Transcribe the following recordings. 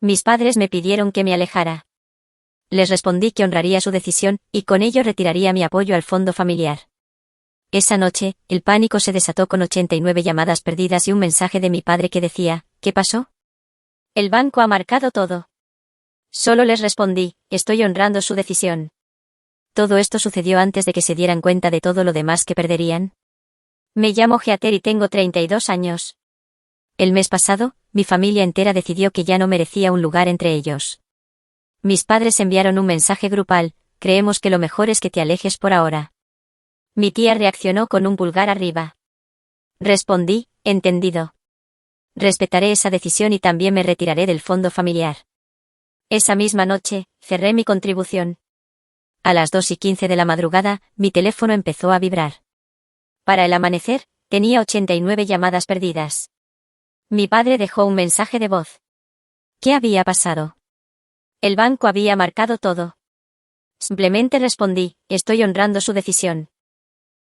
Mis padres me pidieron que me alejara. Les respondí que honraría su decisión, y con ello retiraría mi apoyo al fondo familiar. Esa noche, el pánico se desató con 89 llamadas perdidas y un mensaje de mi padre que decía, ¿qué pasó? El banco ha marcado todo. Solo les respondí, estoy honrando su decisión. Todo esto sucedió antes de que se dieran cuenta de todo lo demás que perderían. Me llamo Heather y tengo 32 años. El mes pasado, mi familia entera decidió que ya no merecía un lugar entre ellos. Mis padres enviaron un mensaje grupal, creemos que lo mejor es que te alejes por ahora. Mi tía reaccionó con un pulgar arriba. Respondí, entendido. Respetaré esa decisión y también me retiraré del fondo familiar. Esa misma noche, cerré mi contribución. A las 2:15 de la madrugada, mi teléfono empezó a vibrar. Para el amanecer, tenía 89 llamadas perdidas. Mi padre dejó un mensaje de voz. ¿Qué había pasado? El banco había marcado todo. Simplemente respondí, estoy honrando su decisión.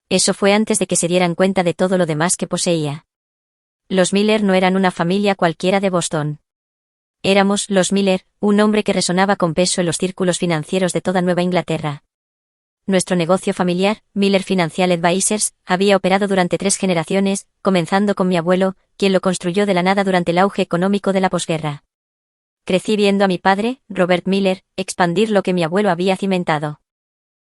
Eso fue antes de que se dieran cuenta de todo lo demás que poseía. Los Miller no eran una familia cualquiera de Boston. Éramos los Miller, un nombre que resonaba con peso en los círculos financieros de toda Nueva Inglaterra. Nuestro negocio familiar, Miller Financial Advisors, había operado durante 3 generaciones, comenzando con mi abuelo, quien lo construyó de la nada durante el auge económico de la posguerra. Crecí viendo a mi padre, Robert Miller, expandir lo que mi abuelo había cimentado.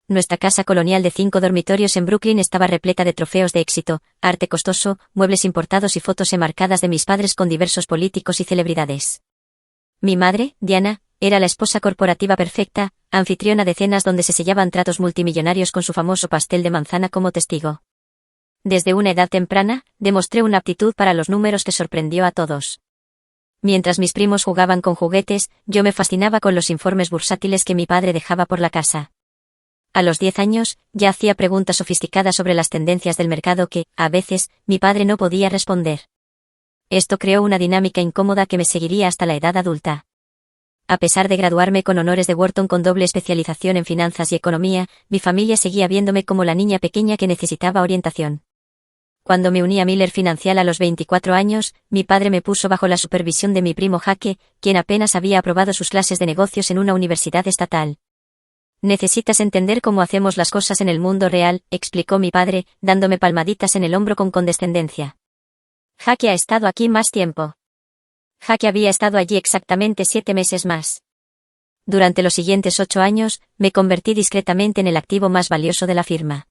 Nuestra casa colonial de 5 dormitorios en Brooklyn estaba repleta de trofeos de éxito, arte costoso, muebles importados y fotos enmarcadas de mis padres con diversos políticos y celebridades. Mi madre, Diana, era la esposa corporativa perfecta, anfitriona de cenas donde se sellaban tratos multimillonarios con su famoso pastel de manzana como testigo. Desde una edad temprana, demostré una aptitud para los números que sorprendió a todos. Mientras mis primos jugaban con juguetes, yo me fascinaba con los informes bursátiles que mi padre dejaba por la casa. A los 10 años, ya hacía preguntas sofisticadas sobre las tendencias del mercado que, a veces, mi padre no podía responder. Esto creó una dinámica incómoda que me seguiría hasta la edad adulta. A pesar de graduarme con honores de Wharton con doble especialización en finanzas y economía, mi familia seguía viéndome como la niña pequeña que necesitaba orientación. Cuando me uní a Miller Financial a los 24 años, mi padre me puso bajo la supervisión de mi primo Jake, quien apenas había aprobado sus clases de negocios en una universidad estatal. Necesitas entender cómo hacemos las cosas en el mundo real, explicó mi padre, dándome palmaditas en el hombro con condescendencia. Jake ha estado aquí más tiempo. Jake había estado allí exactamente 7 meses más. Durante los siguientes 8 años, me convertí discretamente en el activo más valioso de la firma.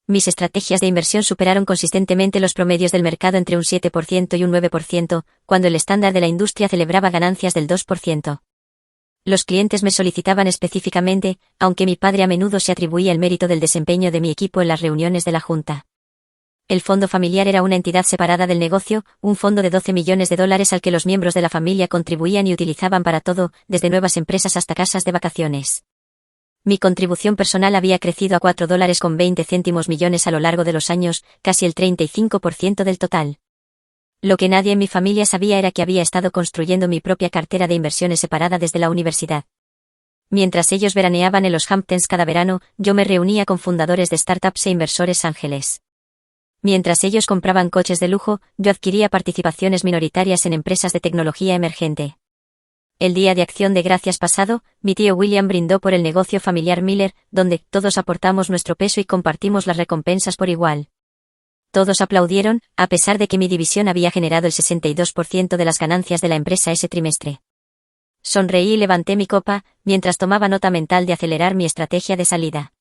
Mis estrategias de inversión superaron consistentemente los promedios del mercado entre un 7% y un 9%, cuando el estándar de la industria celebraba ganancias del 2%. Los clientes me solicitaban específicamente, aunque mi padre a menudo se atribuía el mérito del desempeño de mi equipo en las reuniones de la junta. El fondo familiar era una entidad separada del negocio, un fondo de $12 millones al que los miembros de la familia contribuían y utilizaban para todo, desde nuevas empresas hasta casas de vacaciones. Mi contribución personal había crecido a $4.20 a lo largo de los años, casi el 35% del total. Lo que nadie en mi familia sabía era que había estado construyendo mi propia cartera de inversiones separada desde la universidad. Mientras ellos veraneaban en los Hamptons cada verano, yo me reunía con fundadores de startups e inversores ángeles. Mientras ellos compraban coches de lujo, yo adquiría participaciones minoritarias en empresas de tecnología emergente. El Día de Acción de Gracias pasado, mi tío William brindó por el negocio familiar Miller, donde todos aportamos nuestro peso y compartimos las recompensas por igual. Todos aplaudieron, a pesar de que mi división había generado el 62% de las ganancias de la empresa ese trimestre. Sonreí y levanté mi copa, mientras tomaba nota mental de acelerar mi estrategia de salida.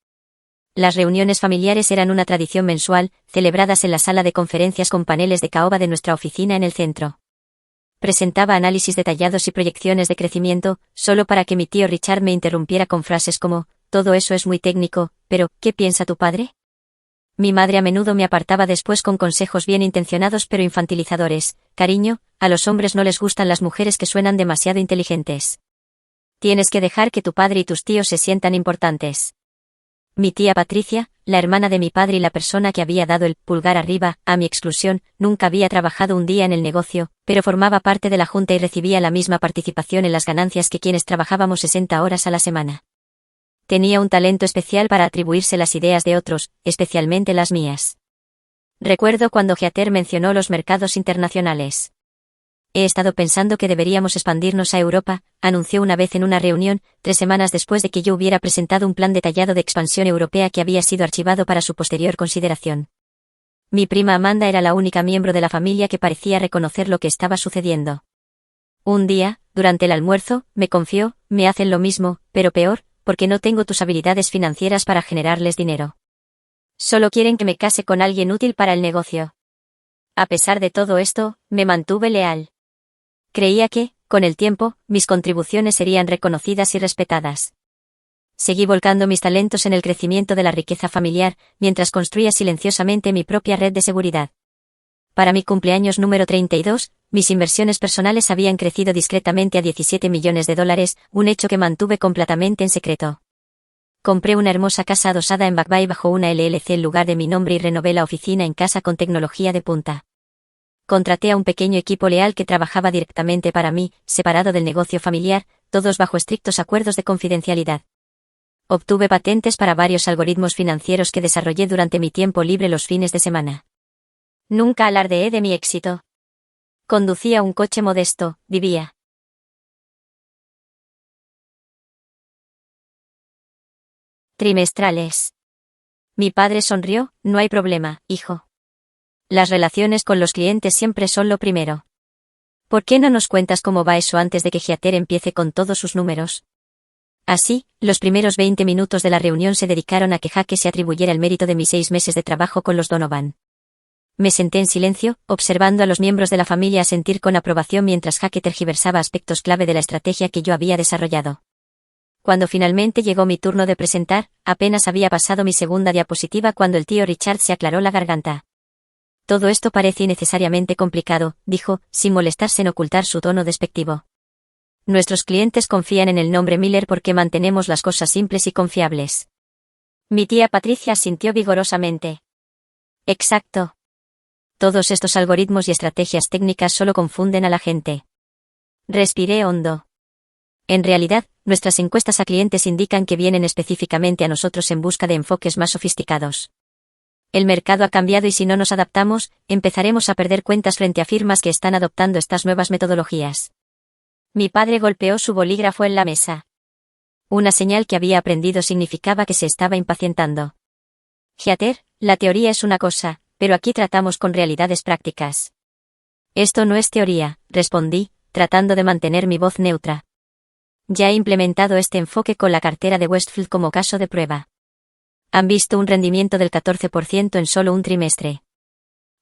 Las reuniones familiares eran una tradición mensual, celebradas en la sala de conferencias con paneles de caoba de nuestra oficina en el centro. Presentaba análisis detallados y proyecciones de crecimiento, solo para que mi tío Richard me interrumpiera con frases como, todo eso es muy técnico, pero, ¿qué piensa tu padre? Mi madre a menudo me apartaba después con consejos bien intencionados pero infantilizadores. Cariño, a los hombres no les gustan las mujeres que suenan demasiado inteligentes. Tienes que dejar que tu padre y tus tíos se sientan importantes. Mi tía Patricia, la hermana de mi padre y la persona que había dado el pulgar arriba a mi exclusión, nunca había trabajado un día en el negocio, pero formaba parte de la junta y recibía la misma participación en las ganancias que quienes trabajábamos 60 horas a la semana. Tenía un talento especial para atribuirse las ideas de otros, especialmente las mías. Recuerdo cuando Heather mencionó los mercados internacionales. He estado pensando que deberíamos expandirnos a Europa, anunció una vez en una reunión, 3 semanas después de que yo hubiera presentado un plan detallado de expansión europea que había sido archivado para su posterior consideración. Mi prima Amanda era la única miembro de la familia que parecía reconocer lo que estaba sucediendo. Un día, durante el almuerzo, me confió, me hacen lo mismo, pero peor, porque no tengo tus habilidades financieras para generarles dinero. Solo quieren que me case con alguien útil para el negocio. A pesar de todo esto, me mantuve leal. Creía que, con el tiempo, mis contribuciones serían reconocidas y respetadas. Seguí volcando mis talentos en el crecimiento de la riqueza familiar, mientras construía silenciosamente mi propia red de seguridad. Para mi cumpleaños número 32, mis inversiones personales habían crecido discretamente a $17 millones, un hecho que mantuve completamente en secreto. Compré una hermosa casa adosada en Back Bay bajo una LLC en lugar de mi nombre y renové la oficina en casa con tecnología de punta. Contraté a un pequeño equipo leal que trabajaba directamente para mí, separado del negocio familiar, todos bajo estrictos acuerdos de confidencialidad. Obtuve patentes para varios algoritmos financieros que desarrollé durante mi tiempo libre los fines de semana. Nunca alardeé de mi éxito. Conducía un coche modesto, vivía. Trimestrales. Mi padre sonrió, no hay problema, hijo. Las relaciones con los clientes siempre son lo primero. ¿Por qué no nos cuentas cómo va eso antes de que Heather empiece con todos sus números? Así, los primeros 20 minutos de la reunión se dedicaron a que Jake se atribuyera el mérito de mis 6 meses de trabajo con los Donovan. Me senté en silencio, observando a los miembros de la familia asentir con aprobación mientras Jake tergiversaba aspectos clave de la estrategia que yo había desarrollado. Cuando finalmente llegó mi turno de presentar, apenas había pasado mi segunda diapositiva cuando el tío Richard se aclaró la garganta. Todo esto parece innecesariamente complicado, dijo, sin molestarse en ocultar su tono despectivo. Nuestros clientes confían en el nombre Miller porque mantenemos las cosas simples y confiables. Mi tía Patricia asintió vigorosamente. Exacto. Todos estos algoritmos y estrategias técnicas solo confunden a la gente. Respiré hondo. En realidad, nuestras encuestas a clientes indican que vienen específicamente a nosotros en busca de enfoques más sofisticados. El mercado ha cambiado y si no nos adaptamos, empezaremos a perder cuentas frente a firmas que están adoptando estas nuevas metodologías. Mi padre golpeó su bolígrafo en la mesa. Una señal que había aprendido significaba que se estaba impacientando. Heather, la teoría es una cosa, pero aquí tratamos con realidades prácticas. Esto no es teoría, respondí, tratando de mantener mi voz neutra. Ya he implementado este enfoque con la cartera de Westfield como caso de prueba. Han visto un rendimiento del 14% en solo un trimestre.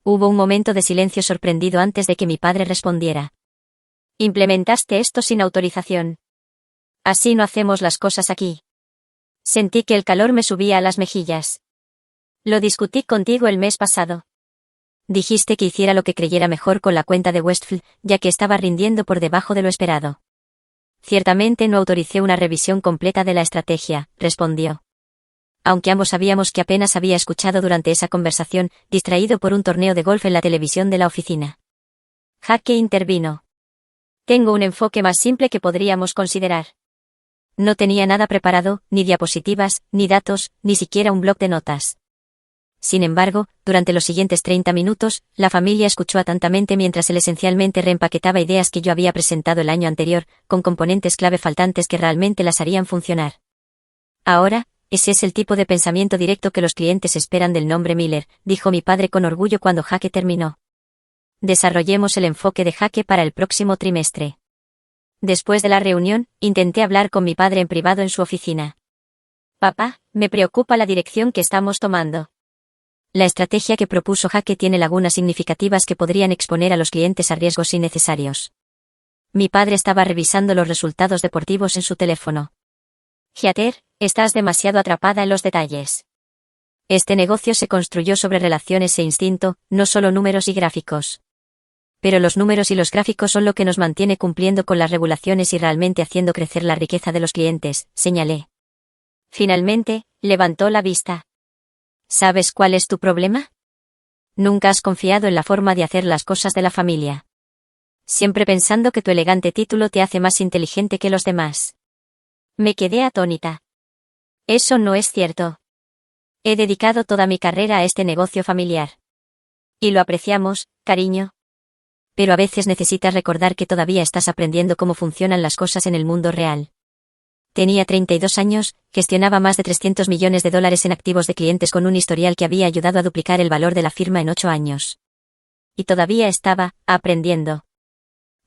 Hubo un momento de silencio sorprendido antes de que mi padre respondiera. Implementaste esto sin autorización. Así no hacemos las cosas aquí. Sentí que el calor me subía a las mejillas. Lo discutí contigo el mes pasado. Dijiste que hiciera lo que creyera mejor con la cuenta de Westfield, ya que estaba rindiendo por debajo de lo esperado. Ciertamente no autoricé una revisión completa de la estrategia, respondió. Aunque ambos sabíamos que apenas había escuchado durante esa conversación, distraído por un torneo de golf en la televisión de la oficina. Jake intervino. Tengo un enfoque más simple que podríamos considerar. No tenía nada preparado, ni diapositivas, ni datos, ni siquiera un bloc de notas. Sin embargo, durante los siguientes 30 minutos, la familia escuchó atentamente mientras él esencialmente reempaquetaba ideas que yo había presentado el año anterior, con componentes clave faltantes que realmente las harían funcionar. Ahora, ese es el tipo de pensamiento directo que los clientes esperan del nombre Miller, dijo mi padre con orgullo cuando Jake terminó. Desarrollemos el enfoque de Jake para el próximo trimestre. Después de la reunión, intenté hablar con mi padre en privado en su oficina. Papá, me preocupa la dirección que estamos tomando. La estrategia que propuso Jake tiene lagunas significativas que podrían exponer a los clientes a riesgos innecesarios. Mi padre estaba revisando los resultados deportivos en su teléfono. Heather, estás demasiado atrapada en los detalles. Este negocio se construyó sobre relaciones e instinto, no solo números y gráficos. Pero los números y los gráficos son lo que nos mantiene cumpliendo con las regulaciones y realmente haciendo crecer la riqueza de los clientes, señalé. Finalmente, levantó la vista. ¿Sabes cuál es tu problema? Nunca has confiado en la forma de hacer las cosas de la familia. Siempre pensando que tu elegante título te hace más inteligente que los demás. Me quedé atónita. Eso no es cierto. He dedicado toda mi carrera a este negocio familiar. Y lo apreciamos, cariño. pero a veces necesitas recordar que todavía estás aprendiendo cómo funcionan las cosas en el mundo real. Tenía 32 años, gestionaba más de 300 millones de dólares en activos de clientes con un historial que había ayudado a duplicar el valor de la firma en 8 años. Y todavía estaba aprendiendo.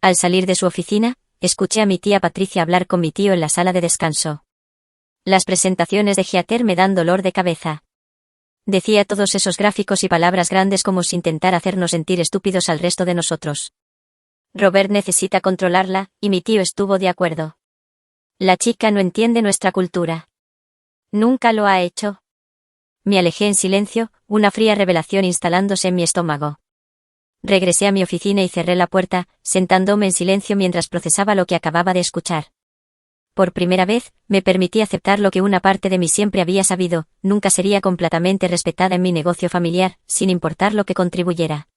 Al salir de su oficina, escuché a mi tía Patricia hablar con mi tío en la sala de descanso. Las presentaciones de Heather me dan dolor de cabeza. Decía todos esos gráficos y palabras grandes como si intentara hacernos sentir estúpidos al resto de nosotros. Robert necesita controlarla, y mi tío estuvo de acuerdo. La chica no entiende nuestra cultura. Nunca lo ha hecho. Me alejé en silencio, una fría revelación instalándose en mi estómago. Regresé a mi oficina y cerré la puerta, sentándome en silencio mientras procesaba lo que acababa de escuchar. Por primera vez, me permití aceptar lo que una parte de mí siempre había sabido: nunca sería completamente respetada en mi negocio familiar, sin importar lo que contribuyera.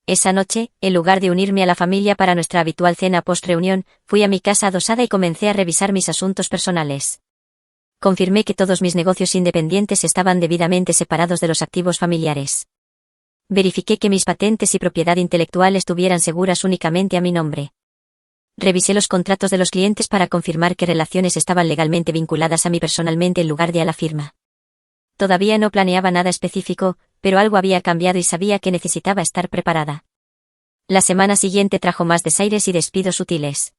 Esa noche, en lugar de unirme a la familia para nuestra habitual cena post-reunión, fui a mi casa adosada y comencé a revisar mis asuntos personales. Confirmé que todos mis negocios independientes estaban debidamente separados de los activos familiares. Verifiqué que mis patentes y propiedad intelectual estuvieran seguras únicamente a mi nombre. Revisé los contratos de los clientes para confirmar qué relaciones estaban legalmente vinculadas a mí personalmente en lugar de a la firma. Todavía no planeaba nada específico, pero algo había cambiado y sabía que necesitaba estar preparada. La semana siguiente trajo más desaires y despidos sutiles.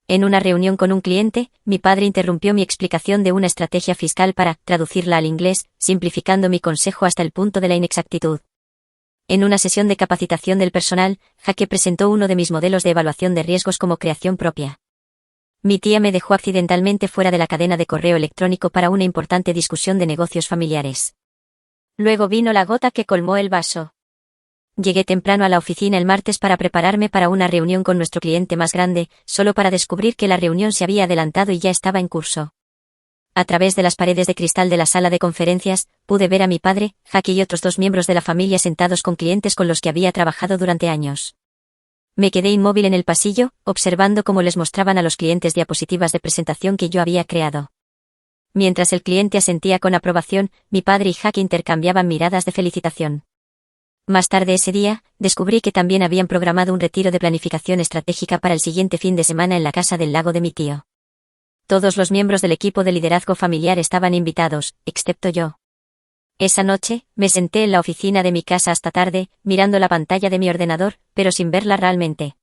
En una reunión con un cliente, mi padre interrumpió mi explicación de una estrategia fiscal para traducirla al inglés, simplificando mi consejo hasta el punto de la inexactitud. En una sesión de capacitación del personal, Jaque presentó uno de mis modelos de evaluación de riesgos como creación propia. Mi tía me dejó accidentalmente fuera de la cadena de correo electrónico para una importante discusión de negocios familiares. Luego vino la gota que colmó el vaso. Llegué temprano a la oficina el martes para prepararme para una reunión con nuestro cliente más grande, solo para descubrir que la reunión se había adelantado y ya estaba en curso. A través de las paredes de cristal de la sala de conferencias, pude ver a mi padre, Jaque y otros 2 miembros de la familia sentados con clientes con los que había trabajado durante años. Me quedé inmóvil en el pasillo, observando cómo les mostraban a los clientes diapositivas de presentación que yo había creado. Mientras el cliente asentía con aprobación, mi padre y Jaque intercambiaban miradas de felicitación. Más tarde ese día, descubrí que también habían programado un retiro de planificación estratégica para el siguiente fin de semana en la casa del lago de mi tío. Todos los miembros del equipo de liderazgo familiar estaban invitados, excepto yo. Esa noche, me senté en la oficina de mi casa hasta tarde, mirando la pantalla de mi ordenador, pero sin verla realmente.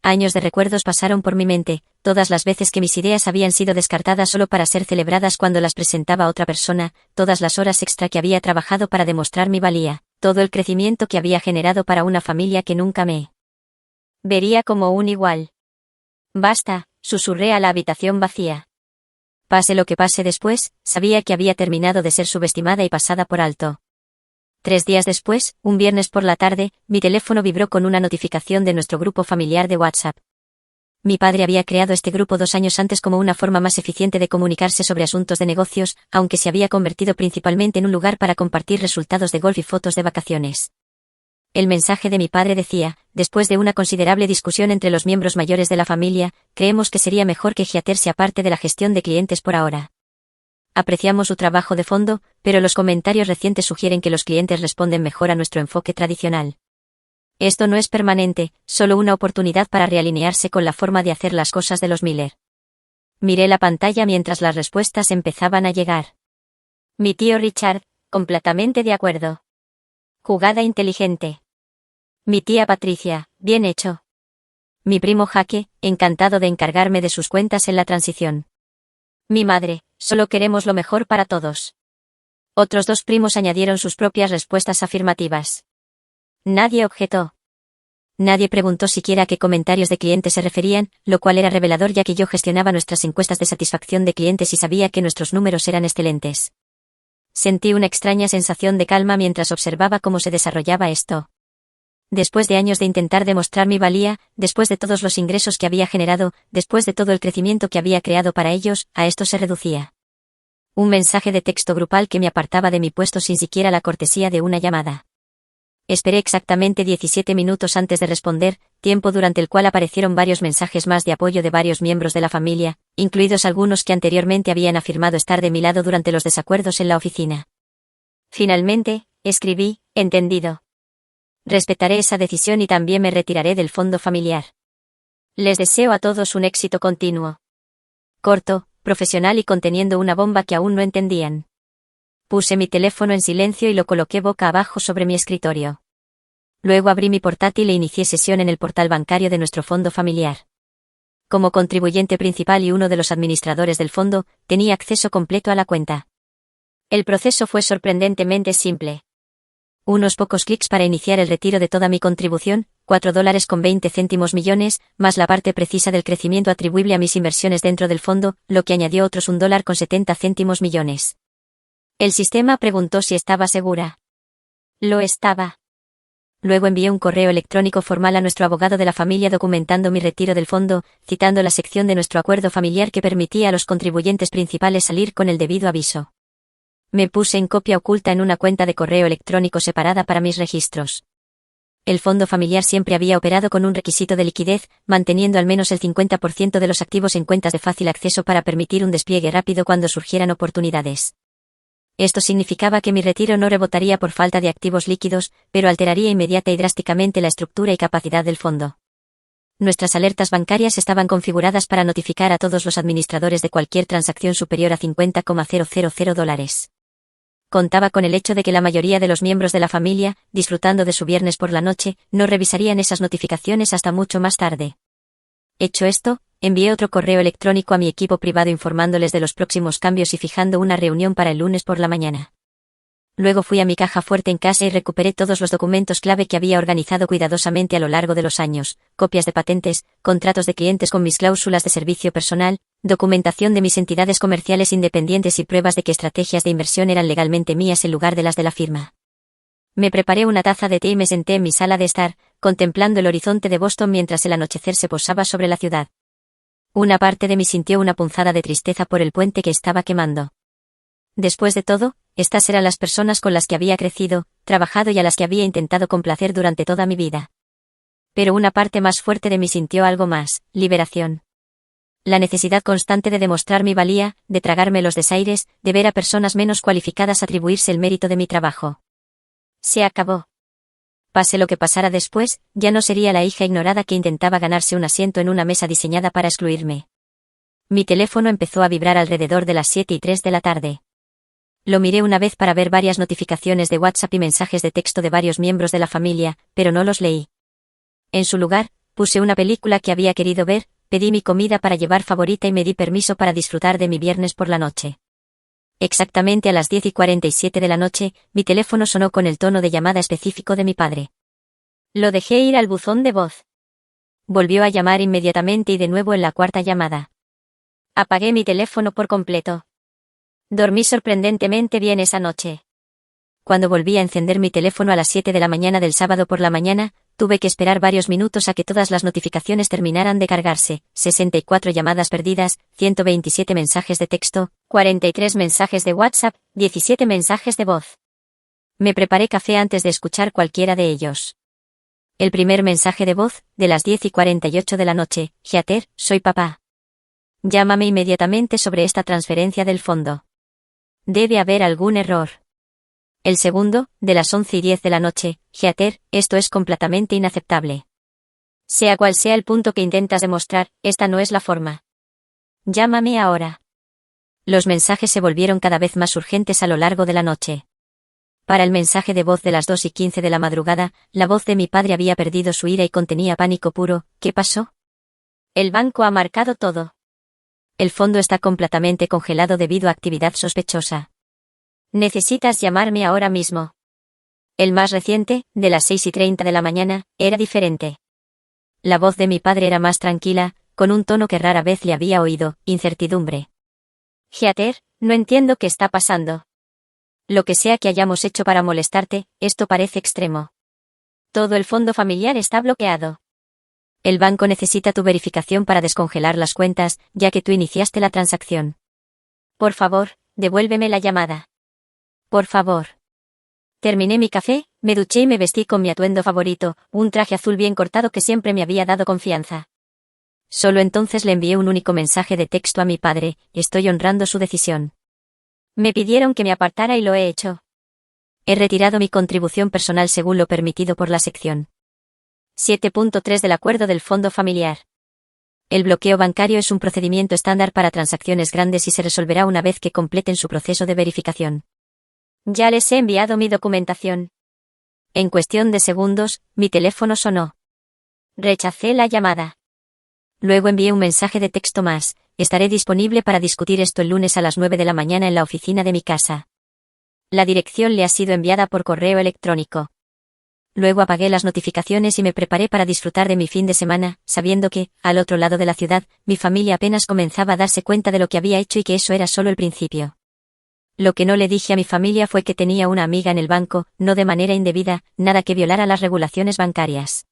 Años de recuerdos pasaron por mi mente, todas las veces que mis ideas habían sido descartadas solo para ser celebradas cuando las presentaba otra persona, todas las horas extra que había trabajado para demostrar mi valía, todo el crecimiento que había generado para una familia que nunca me vería como un igual. Basta, susurré a la habitación vacía. Pase lo que pase después, sabía que había terminado de ser subestimada y pasada por alto. 3 días después, un viernes por la tarde, mi teléfono vibró con una notificación de nuestro grupo familiar de WhatsApp. Mi padre había creado este grupo 2 años antes como una forma más eficiente de comunicarse sobre asuntos de negocios, aunque se había convertido principalmente en un lugar para compartir resultados de golf y fotos de vacaciones. El mensaje de mi padre decía: después de una considerable discusión entre los miembros mayores de la familia, creemos que sería mejor que Heather se aparte de la gestión de clientes por ahora. Apreciamos su trabajo de fondo, pero los comentarios recientes sugieren que los clientes responden mejor a nuestro enfoque tradicional. Esto no es permanente, solo una oportunidad para realinearse con la forma de hacer las cosas de los Miller. Miré la pantalla mientras las respuestas empezaban a llegar. Mi tío Richard, completamente de acuerdo. Jugada inteligente. Mi tía Patricia, bien hecho. Mi primo Jaque, encantado de encargarme de sus cuentas en la transición. Mi madre, solo queremos lo mejor para todos. Otros 2 primos añadieron sus propias respuestas afirmativas. Nadie objetó. Nadie preguntó siquiera a qué comentarios de clientes se referían, lo cual era revelador ya que yo gestionaba nuestras encuestas de satisfacción de clientes y sabía que nuestros números eran excelentes. Sentí una extraña sensación de calma mientras observaba cómo se desarrollaba esto. Después de años de intentar demostrar mi valía, después de todos los ingresos que había generado, después de todo el crecimiento que había creado para ellos, a esto se reducía. Un mensaje de texto grupal que me apartaba de mi puesto sin siquiera la cortesía de una llamada. Esperé exactamente 17 minutos antes de responder, tiempo durante el cual aparecieron varios mensajes más de apoyo de varios miembros de la familia, incluidos algunos que anteriormente habían afirmado estar de mi lado durante los desacuerdos en la oficina. Finalmente, escribí: entendido. Respetaré esa decisión y también me retiraré del fondo familiar. Les deseo a todos un éxito continuo. Corto, profesional y conteniendo una bomba que aún no entendían. Puse mi teléfono en silencio y lo coloqué boca abajo sobre mi escritorio. Luego abrí mi portátil e inicié sesión en el portal bancario de nuestro fondo familiar. Como contribuyente principal y uno de los administradores del fondo, tenía acceso completo a la cuenta. El proceso fue sorprendentemente simple. Unos pocos clics para iniciar el retiro de toda mi contribución, $4.20 millones, más la parte precisa del crecimiento atribuible a mis inversiones dentro del fondo, lo que añadió otros $1.70 millones. El sistema preguntó si estaba segura. Lo estaba. Luego envié un correo electrónico formal a nuestro abogado de la familia documentando mi retiro del fondo, citando la sección de nuestro acuerdo familiar que permitía a los contribuyentes principales salir con el debido aviso. Me puse en copia oculta en una cuenta de correo electrónico separada para mis registros. El fondo familiar siempre había operado con un requisito de liquidez, manteniendo al menos el 50% de los activos en cuentas de fácil acceso para permitir un despliegue rápido cuando surgieran oportunidades. Esto significaba que mi retiro no rebotaría por falta de activos líquidos, pero alteraría inmediata y drásticamente la estructura y capacidad del fondo. Nuestras alertas bancarias estaban configuradas para notificar a todos los administradores de cualquier transacción superior a $50,000. Contaba con el hecho de que la mayoría de los miembros de la familia, disfrutando de su viernes por la noche, no revisarían esas notificaciones hasta mucho más tarde. Hecho esto, envié otro correo electrónico a mi equipo privado informándoles de los próximos cambios y fijando una reunión para el lunes por la mañana. Luego fui a mi caja fuerte en casa y recuperé todos los documentos clave que había organizado cuidadosamente a lo largo de los años, copias de patentes, contratos de clientes con mis cláusulas de servicio personal, documentación de mis entidades comerciales independientes y pruebas de que estrategias de inversión eran legalmente mías en lugar de las de la firma. Me preparé una taza de té y me senté en mi sala de estar, contemplando el horizonte de Boston mientras el anochecer se posaba sobre la ciudad. Una parte de mí sintió una punzada de tristeza por el puente que estaba quemando. Después de todo, estas eran las personas con las que había crecido, trabajado y a las que había intentado complacer durante toda mi vida. Pero una parte más fuerte de mí sintió algo más, liberación. La necesidad constante de demostrar mi valía, de tragarme los desaires, de ver a personas menos cualificadas atribuirse el mérito de mi trabajo. Se acabó. Pase lo que pasara después, ya no sería la hija ignorada que intentaba ganarse un asiento en una mesa diseñada para excluirme. Mi teléfono empezó a vibrar alrededor de las 7:03 de la tarde. Lo miré una vez para ver varias notificaciones de WhatsApp y mensajes de texto de varios miembros de la familia, pero no los leí. En su lugar, puse una película que había querido ver, pedí mi comida para llevar favorita y me di permiso para disfrutar de mi viernes por la noche. Exactamente a las 10:47 de la noche, mi teléfono sonó con el tono de llamada específico de mi padre. Lo dejé ir al buzón de voz. Volvió a llamar inmediatamente y de nuevo en la cuarta llamada. Apagué mi teléfono por completo. Dormí sorprendentemente bien esa noche. Cuando volví a encender mi teléfono a las 7 de la mañana del sábado por la mañana, tuve que esperar varios minutos a que todas las notificaciones terminaran de cargarse, 64 llamadas perdidas, 127 mensajes de texto, 43 mensajes de WhatsApp, 17 mensajes de voz. Me preparé café antes de escuchar cualquiera de ellos. El primer mensaje de voz, de las 10:48 de la noche, Heather, soy papá. Llámame inmediatamente sobre esta transferencia del fondo. Debe haber algún error. El segundo, de las 11:10 de la noche, Heather, esto es completamente inaceptable. Sea cual sea el punto que intentas demostrar, esta no es la forma. Llámame ahora. Los mensajes se volvieron cada vez más urgentes a lo largo de la noche. Para el mensaje de voz de las 2:15 de la madrugada, la voz de mi padre había perdido su ira y contenía pánico puro. ¿Qué pasó? El banco ha marcado todo. El fondo está completamente congelado debido a actividad sospechosa. Necesitas llamarme ahora mismo. El más reciente, de las 6:30 de la mañana, era diferente. La voz de mi padre era más tranquila, con un tono que rara vez le había oído, incertidumbre. Heather, no entiendo qué está pasando. Lo que sea que hayamos hecho para molestarte, esto parece extremo. Todo el fondo familiar está bloqueado. El banco necesita tu verificación para descongelar las cuentas, ya que tú iniciaste la transacción. Por favor, devuélveme la llamada. Por favor. Terminé mi café, me duché y me vestí con mi atuendo favorito, un traje azul bien cortado que siempre me había dado confianza. Solo entonces le envié un único mensaje de texto a mi padre, estoy honrando su decisión. Me pidieron que me apartara y lo he hecho. He retirado mi contribución personal según lo permitido por la sección 7.3 del Acuerdo del Fondo Familiar. El bloqueo bancario es un procedimiento estándar para transacciones grandes y se resolverá una vez que completen su proceso de verificación. Ya les he enviado mi documentación. En cuestión de segundos, mi teléfono sonó. Rechacé la llamada. Luego envié un mensaje de texto más: estaré disponible para discutir esto el lunes a las 9 de la mañana en la oficina de mi casa. La dirección le ha sido enviada por correo electrónico. Luego apagué las notificaciones y me preparé para disfrutar de mi fin de semana, sabiendo que, al otro lado de la ciudad, mi familia apenas comenzaba a darse cuenta de lo que había hecho y que eso era solo el principio. Lo que no le dije a mi familia fue que tenía una amiga en el banco, no de manera indebida, nada que violara las regulaciones bancarias.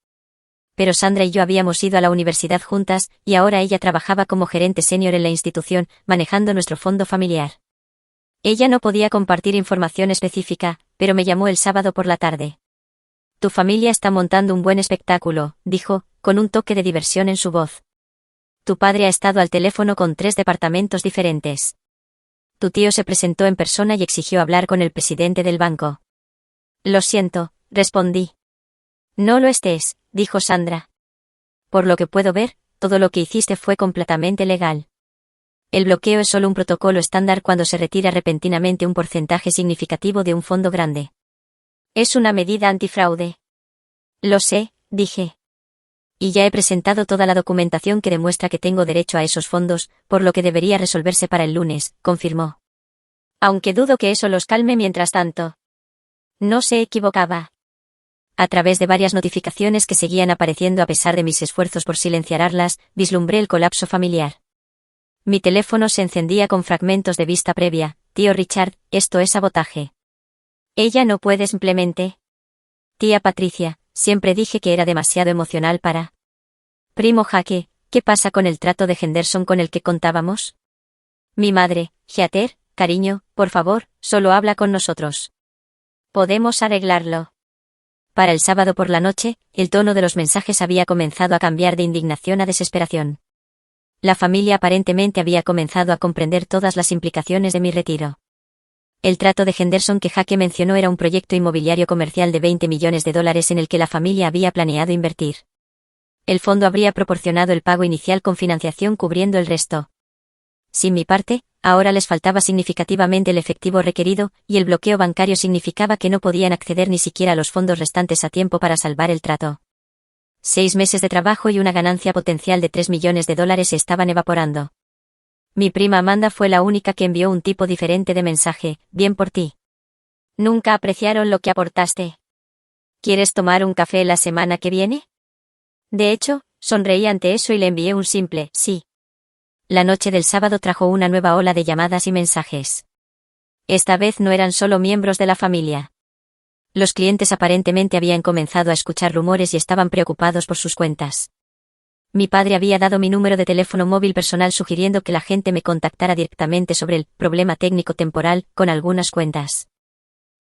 Pero Sandra y yo habíamos ido a la universidad juntas, y ahora ella trabajaba como gerente senior en la institución, manejando nuestro fondo familiar. Ella no podía compartir información específica, pero me llamó el sábado por la tarde. Tu familia está montando un buen espectáculo, dijo, con un toque de diversión en su voz. Tu padre ha estado al teléfono con 3 departamentos diferentes. Tu tío se presentó en persona y exigió hablar con el presidente del banco. Lo siento, respondí. No lo estés, dijo Sandra. Por lo que puedo ver, todo lo que hiciste fue completamente legal. El bloqueo es solo un protocolo estándar cuando se retira repentinamente un porcentaje significativo de un fondo grande. Es una medida antifraude. Lo sé, dije. Y ya he presentado toda la documentación que demuestra que tengo derecho a esos fondos, por lo que debería resolverse para el lunes, confirmó. Aunque dudo que eso los calme mientras tanto. No se equivocaba. A través de varias notificaciones que seguían apareciendo a pesar de mis esfuerzos por silenciarlas, vislumbré el colapso familiar. Mi teléfono se encendía con fragmentos de vista previa: tío Richard, esto es sabotaje. Ella no puede simplemente. Tía Patricia, siempre dije que era demasiado emocional para. Primo Jaque, ¿qué pasa con el trato de Henderson con el que contábamos? Mi madre, Heather, cariño, por favor, solo habla con nosotros. Podemos arreglarlo. Para el sábado por la noche, el tono de los mensajes había comenzado a cambiar de indignación a desesperación. La familia aparentemente había comenzado a comprender todas las implicaciones de mi retiro. El trato de Henderson que Jaque mencionó era un proyecto inmobiliario comercial de $20 millones en el que la familia había planeado invertir. El fondo habría proporcionado el pago inicial con financiación cubriendo el resto. Sin mi parte, ahora les faltaba significativamente el efectivo requerido, y el bloqueo bancario significaba que no podían acceder ni siquiera a los fondos restantes a tiempo para salvar el trato. 6 meses de trabajo y una ganancia potencial de $3 millones se estaban evaporando. Mi prima Amanda fue la única que envió un tipo diferente de mensaje: bien por ti. Nunca apreciaron lo que aportaste. ¿Quieres tomar un café la semana que viene? De hecho, sonreí ante eso y le envié un simple sí. La noche del sábado trajo una nueva ola de llamadas y mensajes. Esta vez no eran solo miembros de la familia. Los clientes aparentemente habían comenzado a escuchar rumores y estaban preocupados por sus cuentas. Mi padre había dado mi número de teléfono móvil personal sugiriendo que la gente me contactara directamente sobre el problema técnico temporal con algunas cuentas.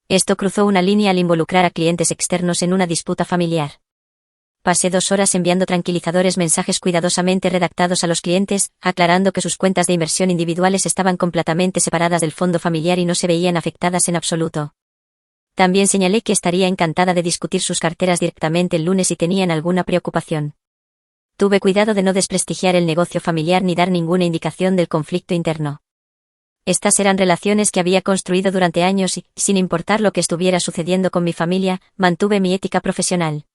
Esto cruzó una línea al involucrar a clientes externos en una disputa familiar. Pasé 2 horas enviando tranquilizadores mensajes cuidadosamente redactados a los clientes, aclarando que sus cuentas de inversión individuales estaban completamente separadas del fondo familiar y no se veían afectadas en absoluto. También señalé que estaría encantada de discutir sus carteras directamente el lunes si tenían alguna preocupación. Tuve cuidado de no desprestigiar el negocio familiar ni dar ninguna indicación del conflicto interno. Estas eran relaciones que había construido durante años y, sin importar lo que estuviera sucediendo con mi familia, mantuve mi ética profesional.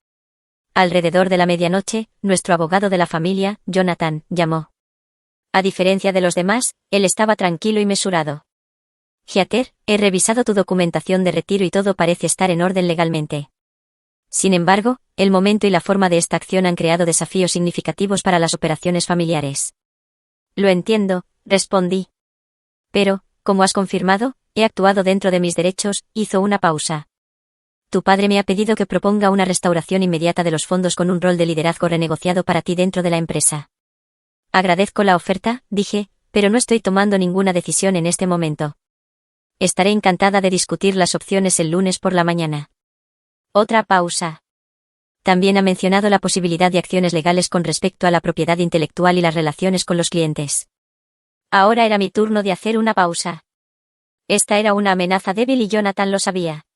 Alrededor de la medianoche, nuestro abogado de la familia, Jonathan, llamó. A diferencia de los demás, él estaba tranquilo y mesurado. Heather, he revisado tu documentación de retiro y todo parece estar en orden legalmente. Sin embargo, el momento y la forma de esta acción han creado desafíos significativos para las operaciones familiares. Lo entiendo, respondí. Pero, como has confirmado, he actuado dentro de mis derechos, hizo una pausa. Tu padre me ha pedido que proponga una restauración inmediata de los fondos con un rol de liderazgo renegociado para ti dentro de la empresa. Agradezco la oferta, dije, pero no estoy tomando ninguna decisión en este momento. Estaré encantada de discutir las opciones el lunes por la mañana. Otra pausa. También ha mencionado la posibilidad de acciones legales con respecto a la propiedad intelectual y las relaciones con los clientes. Ahora era mi turno de hacer una pausa. Esta era una amenaza débil y Jonathan lo sabía.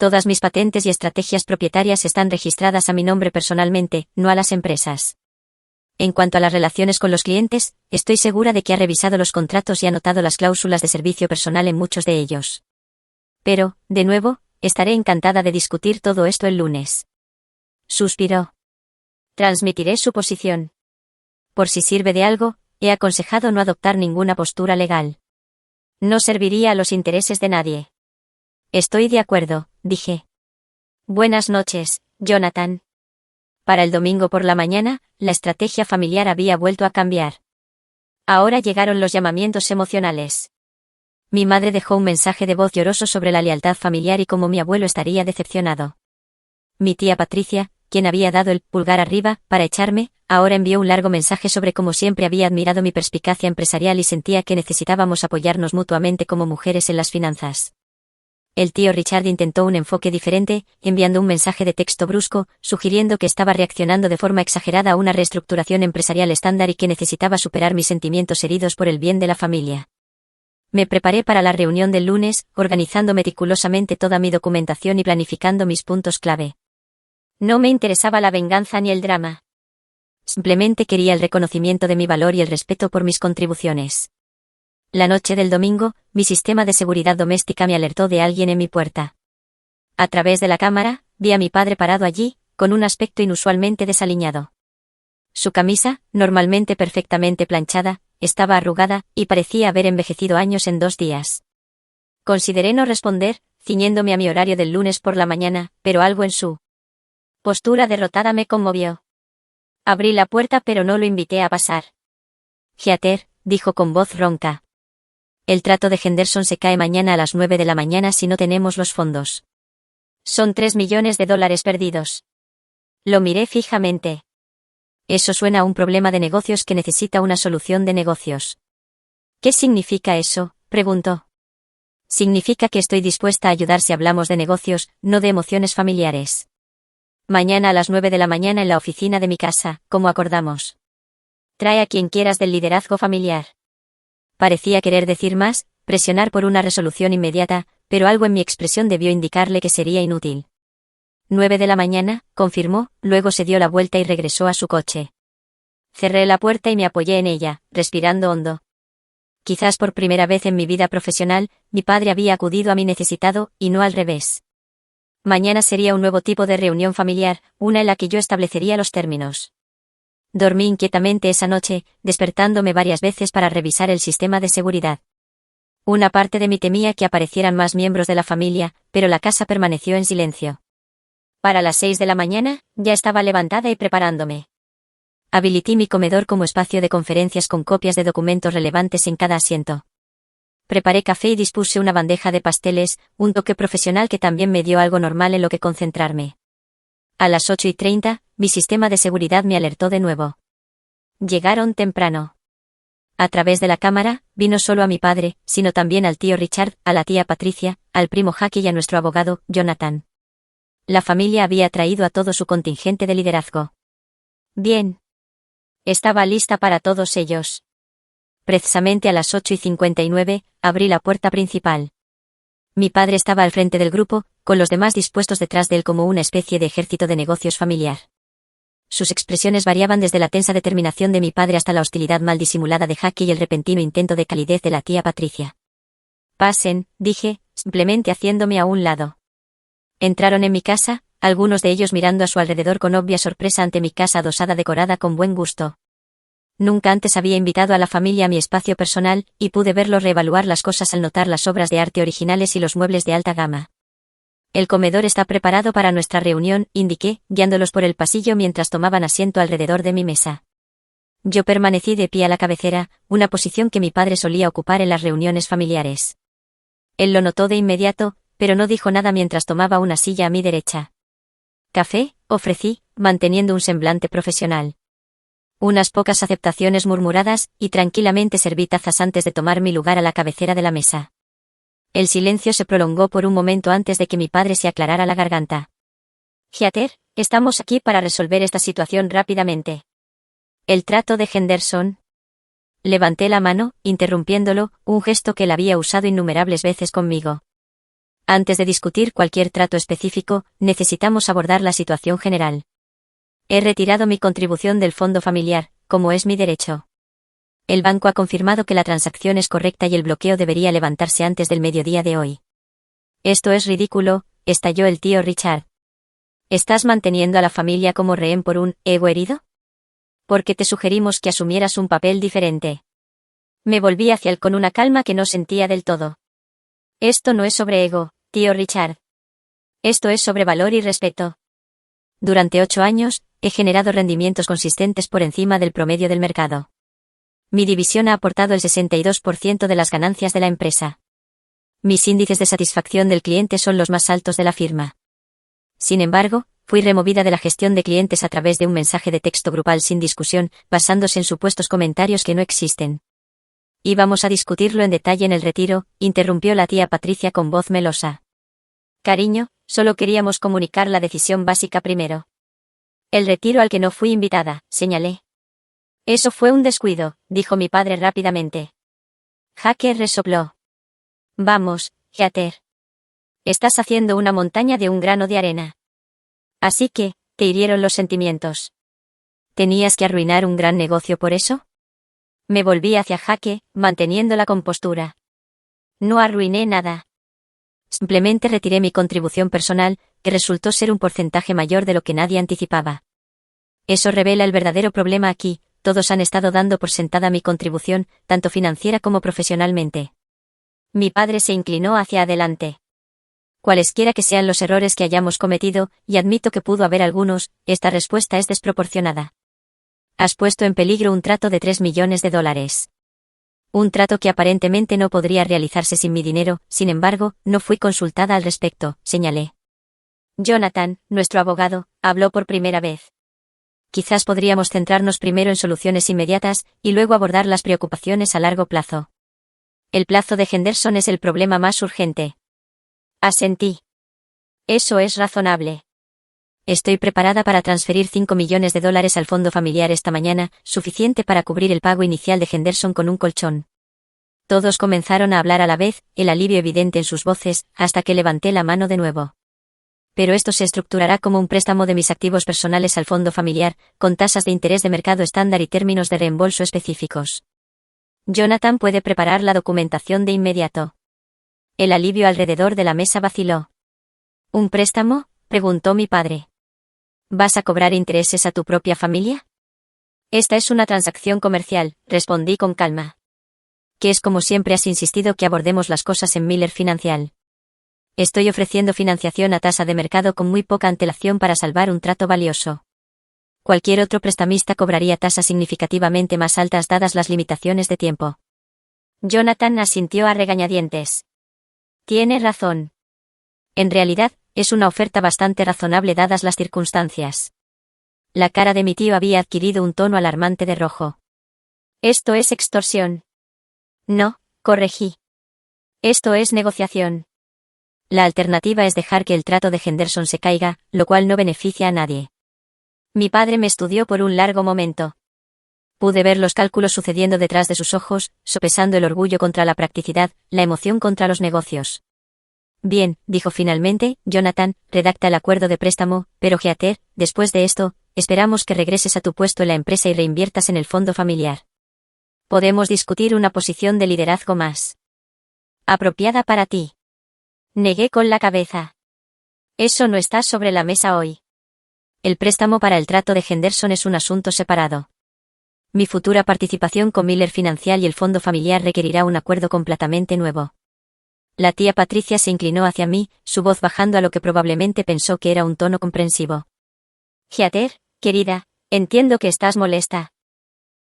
Todas mis patentes y estrategias propietarias están registradas a mi nombre personalmente, no a las empresas. En cuanto a las relaciones con los clientes, estoy segura de que ha revisado los contratos y anotado las cláusulas de servicio personal en muchos de ellos. Pero, de nuevo, estaré encantada de discutir todo esto el lunes. Suspiró. Transmitiré su posición. Por si sirve de algo, he aconsejado no adoptar ninguna postura legal. No serviría a los intereses de nadie. Estoy de acuerdo, dije. Buenas noches, Jonathan. Para el domingo por la mañana, la estrategia familiar había vuelto a cambiar. Ahora llegaron los llamamientos emocionales. Mi madre dejó un mensaje de voz lloroso sobre la lealtad familiar y cómo mi abuelo estaría decepcionado. Mi tía Patricia, quien había dado el pulgar arriba para echarme, ahora envió un largo mensaje sobre cómo siempre había admirado mi perspicacia empresarial y sentía que necesitábamos apoyarnos mutuamente como mujeres en las finanzas. El tío Richard intentó un enfoque diferente, enviando un mensaje de texto brusco, sugiriendo que estaba reaccionando de forma exagerada a una reestructuración empresarial estándar y que necesitaba superar mis sentimientos heridos por el bien de la familia. Me preparé para la reunión del lunes, organizando meticulosamente toda mi documentación y planificando mis puntos clave. No me interesaba la venganza ni el drama. Simplemente quería el reconocimiento de mi valor y el respeto por mis contribuciones. La noche del domingo, mi sistema de seguridad doméstica me alertó de alguien en mi puerta. A través de la cámara, vi a mi padre parado allí, con un aspecto inusualmente desaliñado. Su camisa, normalmente perfectamente planchada, estaba arrugada, y parecía haber envejecido años en 2 días. Consideré no responder, ciñéndome a mi horario del lunes por la mañana, pero algo en su postura derrotada me conmovió. Abrí la puerta pero no lo invité a pasar. Heather, dijo con voz ronca. El trato de Henderson se cae mañana a las 9 de la mañana si no tenemos los fondos. Son $3 millones perdidos. Lo miré fijamente. Eso suena a un problema de negocios que necesita una solución de negocios. ¿Qué significa eso?, preguntó. Significa que estoy dispuesta a ayudar si hablamos de negocios, no de emociones familiares. Mañana a las 9 de la mañana en la oficina de mi casa, como acordamos. Trae a quien quieras del liderazgo familiar. Parecía querer decir más, presionar por una resolución inmediata, pero algo en mi expresión debió indicarle que sería inútil. 9 de la mañana, confirmó, luego se dio la vuelta y regresó a su coche. Cerré la puerta y me apoyé en ella, respirando hondo. Quizás por primera vez en mi vida profesional, mi padre había acudido a mi necesitado, y no al revés. Mañana sería un nuevo tipo de reunión familiar, una en la que yo establecería los términos. Dormí inquietamente esa noche, despertándome varias veces para revisar el sistema de seguridad. Una parte de mí temía que aparecieran más miembros de la familia, pero la casa permaneció en silencio. Para las 6 de la mañana, ya estaba levantada y preparándome. Habilité mi comedor como espacio de conferencias con copias de documentos relevantes en cada asiento. Preparé café y dispuse una bandeja de pasteles, un toque profesional que también me dio algo normal en lo que concentrarme. A las 8:30, mi sistema de seguridad me alertó de nuevo. Llegaron temprano. A través de la cámara, vi no solo a mi padre, sino también al tío Richard, a la tía Patricia, al primo Jackie y a nuestro abogado, Jonathan. La familia había traído a todo su contingente de liderazgo. Bien. Estaba lista para todos ellos. Precisamente a las 8:59, abrí la puerta principal. Mi padre estaba al frente del grupo, con los demás dispuestos detrás de él como una especie de ejército de negocios familiar. Sus expresiones variaban desde la tensa determinación de mi padre hasta la hostilidad mal disimulada de Jackie y el repentino intento de calidez de la tía Patricia. Pasen, dije, simplemente haciéndome a un lado. Entraron en mi casa, algunos de ellos mirando a su alrededor con obvia sorpresa ante mi casa adosada decorada con buen gusto. Nunca antes había invitado a la familia a mi espacio personal, y pude verlos reevaluar las cosas al notar las obras de arte originales y los muebles de alta gama. El comedor está preparado para nuestra reunión, indiqué, guiándolos por el pasillo mientras tomaban asiento alrededor de mi mesa. Yo permanecí de pie a la cabecera, una posición que mi padre solía ocupar en las reuniones familiares. Él lo notó de inmediato, pero no dijo nada mientras tomaba una silla a mi derecha. «¿Café?», ofrecí, manteniendo un semblante profesional. Unas pocas aceptaciones murmuradas, y tranquilamente serví tazas antes de tomar mi lugar a la cabecera de la mesa. El silencio se prolongó por un momento antes de que mi padre se aclarara la garganta. «Heather, estamos aquí para resolver esta situación rápidamente. El trato de Henderson». Levanté la mano, interrumpiéndolo, un gesto que él había usado innumerables veces conmigo. Antes de discutir cualquier trato específico, necesitamos abordar la situación general. He retirado mi contribución del fondo familiar, como es mi derecho. El banco ha confirmado que la transacción es correcta y el bloqueo debería levantarse antes del mediodía de hoy. Esto es ridículo, estalló el tío Richard. ¿Estás manteniendo a la familia como rehén por un ego herido? Porque te sugerimos que asumieras un papel diferente. Me volví hacia él con una calma que no sentía del todo. Esto no es sobre ego, tío Richard. Esto es sobre valor y respeto. Durante 8 años, he generado rendimientos consistentes por encima del promedio del mercado. Mi división ha aportado el 62% de las ganancias de la empresa. Mis índices de satisfacción del cliente son los más altos de la firma. Sin embargo, fui removida de la gestión de clientes a través de un mensaje de texto grupal sin discusión, basándose en supuestos comentarios que no existen. Íbamos a discutirlo en detalle en el retiro, interrumpió la tía Patricia con voz melosa. Cariño, solo queríamos comunicar la decisión básica primero. El retiro al que no fui invitada, señalé. Eso fue un descuido, dijo mi padre rápidamente. Hacker resopló. Vamos, Heather. Estás haciendo una montaña de un grano de arena. Así que, te hirieron los sentimientos. ¿Tenías que arruinar un gran negocio por eso? Me volví hacia Jaque, manteniendo la compostura. No arruiné nada. Simplemente retiré mi contribución personal, que resultó ser un porcentaje mayor de lo que nadie anticipaba. Eso revela el verdadero problema aquí, todos han estado dando por sentada mi contribución, tanto financiera como profesionalmente. Mi padre se inclinó hacia adelante. Cualesquiera que sean los errores que hayamos cometido, y admito que pudo haber algunos, esta respuesta es desproporcionada. Has puesto en peligro un trato de $3 millones. Un trato que aparentemente no podría realizarse sin mi dinero, sin embargo, no fui consultada al respecto, señalé. Jonathan, nuestro abogado, habló por primera vez. Quizás podríamos centrarnos primero en soluciones inmediatas, y luego abordar las preocupaciones a largo plazo. El plazo de Henderson es el problema más urgente. Asentí. Eso es razonable. Estoy preparada para transferir $5 millones al fondo familiar esta mañana, suficiente para cubrir el pago inicial de Henderson con un colchón. Todos comenzaron a hablar a la vez, el alivio evidente en sus voces, hasta que levanté la mano de nuevo. Pero esto se estructurará como un préstamo de mis activos personales al fondo familiar, con tasas de interés de mercado estándar y términos de reembolso específicos. Jonathan puede preparar la documentación de inmediato. El alivio alrededor de la mesa vaciló. ¿Un préstamo?, preguntó mi padre. ¿Vas a cobrar intereses a tu propia familia? Esta es una transacción comercial, respondí con calma. Que es como siempre has insistido que abordemos las cosas en Miller Financial. Estoy ofreciendo financiación a tasa de mercado con muy poca antelación para salvar un trato valioso. Cualquier otro prestamista cobraría tasas significativamente más altas dadas las limitaciones de tiempo. Jonathan asintió a regañadientes. Tiene razón. En realidad, es una oferta bastante razonable dadas las circunstancias. La cara de mi tío había adquirido un tono alarmante de rojo. Esto es extorsión. No, corregí. Esto es negociación. La alternativa es dejar que el trato de Henderson se caiga, lo cual no beneficia a nadie. Mi padre me estudió por un largo momento. Pude ver los cálculos sucediendo detrás de sus ojos, sopesando el orgullo contra la practicidad, la emoción contra los negocios. Bien, dijo finalmente, Jonathan, redacta el acuerdo de préstamo, pero Heather, después de esto, esperamos que regreses a tu puesto en la empresa y reinviertas en el fondo familiar. Podemos discutir una posición de liderazgo más apropiada para ti. Negué con la cabeza. Eso no está sobre la mesa hoy. El préstamo para el trato de Henderson es un asunto separado. Mi futura participación con Miller Financial y el fondo familiar requerirá un acuerdo completamente nuevo. La tía Patricia se inclinó hacia mí, su voz bajando a lo que probablemente pensó que era un tono comprensivo. Heather, querida, entiendo que estás molesta.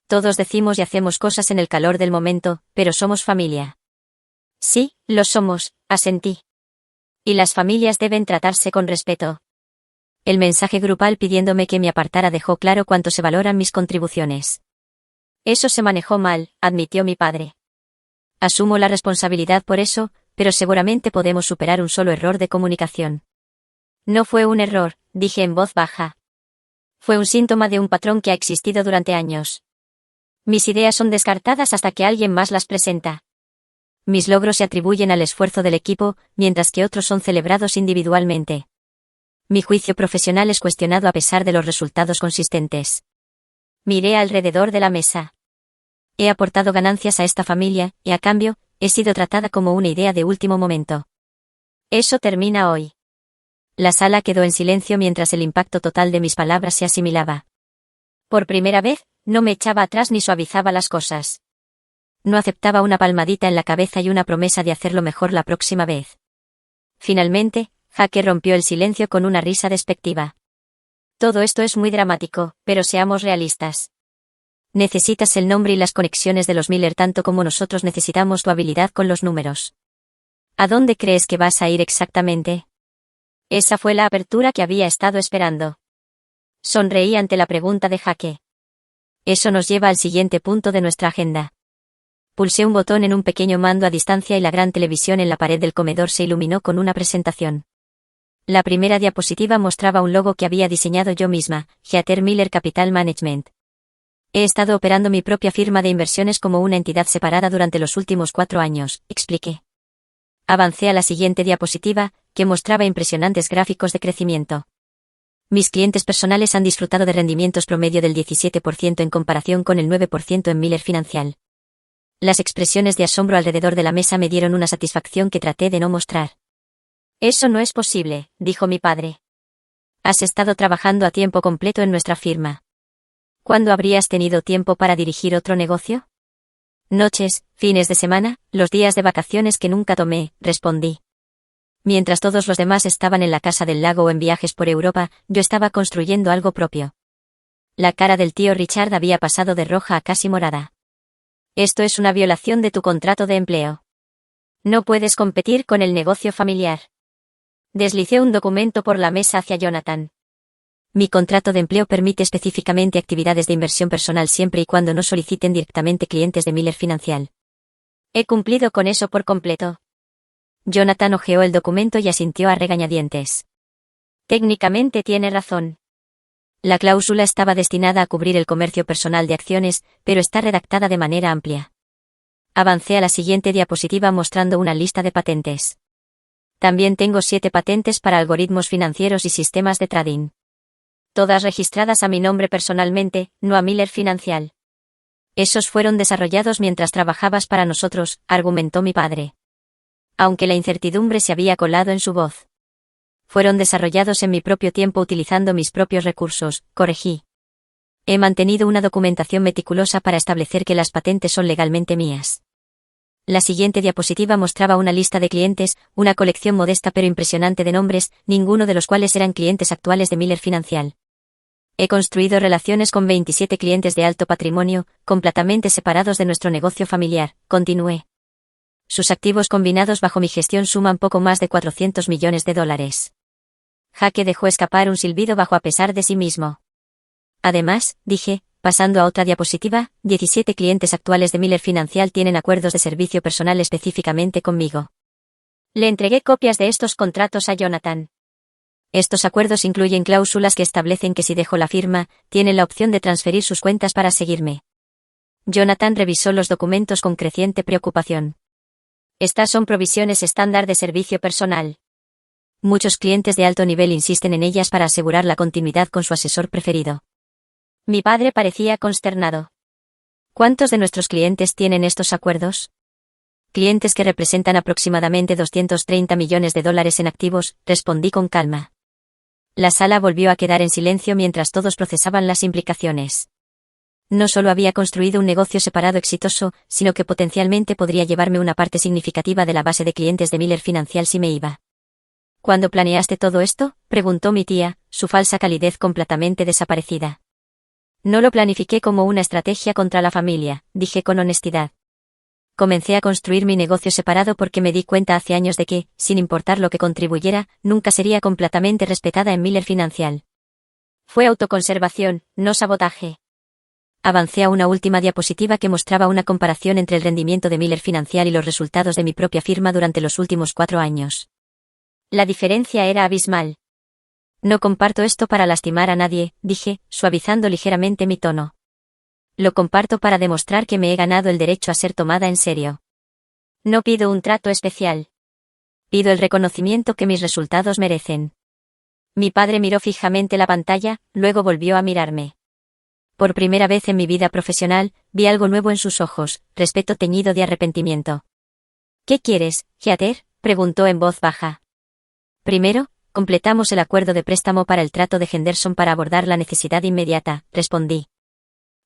Todos decimos y hacemos cosas en el calor del momento, pero somos familia. Sí, lo somos, asentí. Y las familias deben tratarse con respeto. El mensaje grupal pidiéndome que me apartara dejó claro cuánto se valoran mis contribuciones. Eso se manejó mal, admitió mi padre. Asumo la responsabilidad por eso, pero seguramente podemos superar un solo error de comunicación. No fue un error, dije en voz baja. Fue un síntoma de un patrón que ha existido durante años. Mis ideas son descartadas hasta que alguien más las presenta. Mis logros se atribuyen al esfuerzo del equipo, mientras que otros son celebrados individualmente. Mi juicio profesional es cuestionado a pesar de los resultados consistentes. Miré alrededor de la mesa. He aportado ganancias a esta familia, y a cambio, he sido tratada como una idea de último momento. Eso termina hoy. La sala quedó en silencio mientras el impacto total de mis palabras se asimilaba. Por primera vez, no me echaba atrás ni suavizaba las cosas. No aceptaba una palmadita en la cabeza y una promesa de hacerlo mejor la próxima vez. Finalmente, Jake rompió el silencio con una risa despectiva. Todo esto es muy dramático, pero seamos realistas. Necesitas el nombre y las conexiones de los Miller tanto como nosotros necesitamos tu habilidad con los números. ¿A dónde crees que vas a ir exactamente? Esa fue la apertura que había estado esperando. Sonreí ante la pregunta de Jake. Eso nos lleva al siguiente punto de nuestra agenda. Pulsé un botón en un pequeño mando a distancia y la gran televisión en la pared del comedor se iluminó con una presentación. La primera diapositiva mostraba un logo que había diseñado yo misma, Heather Miller Capital Management. He estado operando mi propia firma de inversiones como una entidad separada durante los últimos 4 años, expliqué. Avancé a la siguiente diapositiva, que mostraba impresionantes gráficos de crecimiento. Mis clientes personales han disfrutado de rendimientos promedio del 17% en comparación con el 9% en Miller Financial. Las expresiones de asombro alrededor de la mesa me dieron una satisfacción que traté de no mostrar. Eso no es posible, dijo mi padre. Has estado trabajando a tiempo completo en nuestra firma. ¿Cuándo habrías tenido tiempo para dirigir otro negocio? Noches, fines de semana, los días de vacaciones que nunca tomé, respondí. Mientras todos los demás estaban en la casa del lago o en viajes por Europa, yo estaba construyendo algo propio. La cara del tío Richard había pasado de roja a casi morada. Esto es una violación de tu contrato de empleo. No puedes competir con el negocio familiar. Deslicé un documento por la mesa hacia Jonathan. Mi contrato de empleo permite específicamente actividades de inversión personal siempre y cuando no soliciten directamente clientes de Miller Financial. He cumplido con eso por completo. Jonathan hojeó el documento y asintió a regañadientes. Técnicamente tiene razón. La cláusula estaba destinada a cubrir el comercio personal de acciones, pero está redactada de manera amplia. Avancé a la siguiente diapositiva mostrando una lista de patentes. También tengo 7 patentes para algoritmos financieros y sistemas de trading. Todas registradas a mi nombre personalmente, no a Miller Financial. Esos fueron desarrollados mientras trabajabas para nosotros, argumentó mi padre. Aunque la incertidumbre se había colado en su voz. Fueron desarrollados en mi propio tiempo utilizando mis propios recursos, corregí. He mantenido una documentación meticulosa para establecer que las patentes son legalmente mías. La siguiente diapositiva mostraba una lista de clientes, una colección modesta pero impresionante de nombres, ninguno de los cuales eran clientes actuales de Miller Financial. He construido relaciones con 27 clientes de alto patrimonio, completamente separados de nuestro negocio familiar, continué. Sus activos combinados bajo mi gestión suman poco más de $400 millones. Jake dejó escapar un silbido bajo a pesar de sí mismo. Además, dije, pasando a otra diapositiva, 17 clientes actuales de Miller Financial tienen acuerdos de servicio personal específicamente conmigo. Le entregué copias de estos contratos a Jonathan. Estos acuerdos incluyen cláusulas que establecen que si dejo la firma, tienen la opción de transferir sus cuentas para seguirme. Jonathan revisó los documentos con creciente preocupación. Estas son provisiones estándar de servicio personal. Muchos clientes de alto nivel insisten en ellas para asegurar la continuidad con su asesor preferido. Mi padre parecía consternado. ¿Cuántos de nuestros clientes tienen estos acuerdos? Clientes que representan aproximadamente $230 millones en activos, respondí con calma. La sala volvió a quedar en silencio mientras todos procesaban las implicaciones. No solo había construido un negocio separado exitoso, sino que potencialmente podría llevarme una parte significativa de la base de clientes de Miller Financial si me iba. ¿Cuándo planeaste todo esto?, preguntó mi tía, su falsa calidez completamente desaparecida. No lo planifiqué como una estrategia contra la familia, dije con honestidad. Comencé a construir mi negocio separado porque me di cuenta hace años de que, sin importar lo que contribuyera, nunca sería completamente respetada en Miller Financial. Fue autoconservación, no sabotaje. Avancé a una última diapositiva que mostraba una comparación entre el rendimiento de Miller Financial y los resultados de mi propia firma durante los últimos 4 años. La diferencia era abismal. No comparto esto para lastimar a nadie, dije, suavizando ligeramente mi tono. Lo comparto para demostrar que me he ganado el derecho a ser tomada en serio. No pido un trato especial. Pido el reconocimiento que mis resultados merecen. Mi padre miró fijamente la pantalla, luego volvió a mirarme. Por primera vez en mi vida profesional, vi algo nuevo en sus ojos, respeto teñido de arrepentimiento. ¿Qué quieres, Heather?, preguntó en voz baja. Primero, completamos el acuerdo de préstamo para el trato de Henderson para abordar la necesidad inmediata, respondí.